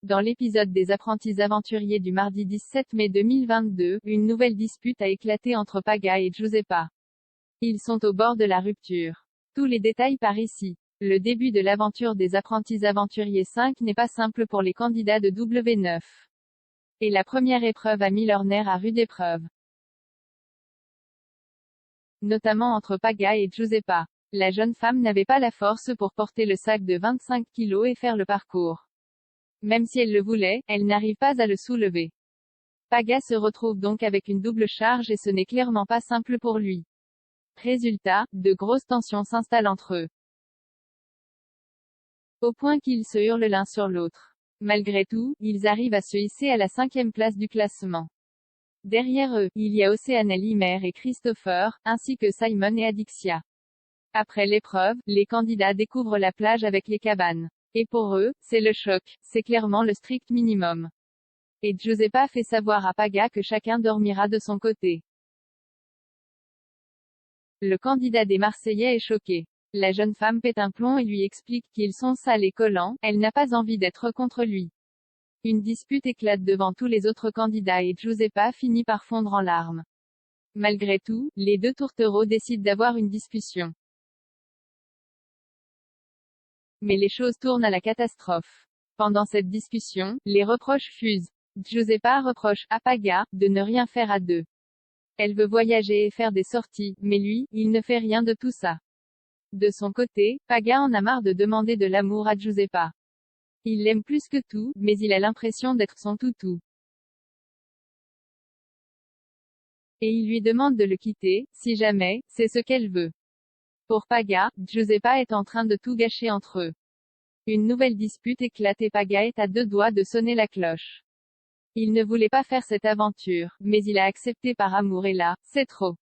Dans l'épisode des apprentis aventuriers du mardi 17 mai 2022, une nouvelle dispute a éclaté entre Paga et Giuseppa. Ils sont au bord de la rupture. Tous les détails par ici. Le début de l'aventure des apprentis aventuriers 5 n'est pas simple pour les candidats de W9. Et la première épreuve a mis leur nerf à rude épreuve. Notamment entre Paga et Giuseppa. La jeune femme n'avait pas la force pour porter le sac de 25 kilos et faire le parcours. Même si elle le voulait, elle n'arrive pas à le soulever. Paga se retrouve donc avec une double charge et ce n'est clairement pas simple pour lui. Résultat, de grosses tensions s'installent entre eux. Au point qu'ils se hurlent l'un sur l'autre. Malgré tout, ils arrivent à se hisser à la 5e place du classement. Derrière eux, il y a Océane Limer et Christopher, ainsi que Simon et Adixia. Après l'épreuve, les candidats découvrent la plage avec les cabanes. Et pour eux, c'est le choc, c'est clairement le strict minimum. Et Giuseppa fait savoir à Paga que chacun dormira de son côté. Le candidat des Marseillais est choqué. La jeune femme pète un plomb et lui explique qu'ils sont sales et collants, elle n'a pas envie d'être contre lui. Une dispute éclate devant tous les autres candidats et Giuseppa finit par fondre en larmes. Malgré tout, les deux tourtereaux décident d'avoir une discussion. Mais les choses tournent à la catastrophe. Pendant cette discussion, les reproches fusent. Giuseppa reproche à Paga de ne rien faire à deux. Elle veut voyager et faire des sorties, mais lui, il ne fait rien de tout ça. De son côté, Paga en a marre de demander de l'amour à Giuseppa. Il l'aime plus que tout, mais il a l'impression d'être son toutou. Et il lui demande de le quitter, si jamais, c'est ce qu'elle veut. Pour Paga, Giuseppa est en train de tout gâcher entre eux. Une nouvelle dispute éclate et Paga est à deux doigts de sonner la cloche. Il ne voulait pas faire cette aventure, mais il a accepté par amour et là, c'est trop.